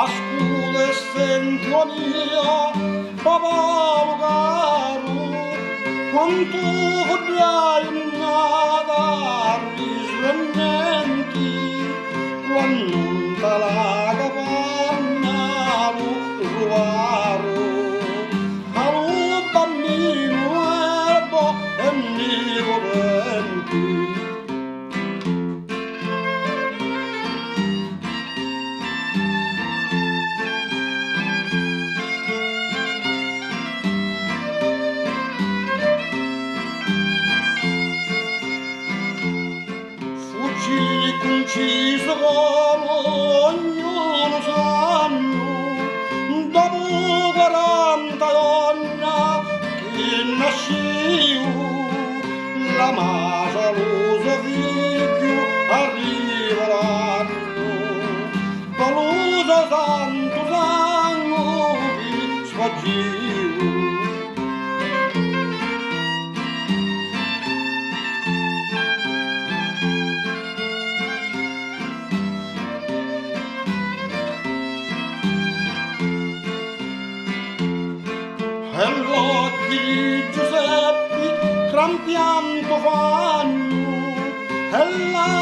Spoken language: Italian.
ascolta e senti la mia papà caro quanto vorrai nada risvegliamenti quando la capanna lo rubaro allo bambino erbo e mi volenti. Conciso come ognuno sanno, dopo 40 donna che nasciu, la masa lo suo figlio arriva l'anno, palusa santo sangue sfaggiu. E l'occhi di Giuseppe gran pianto fanno, e la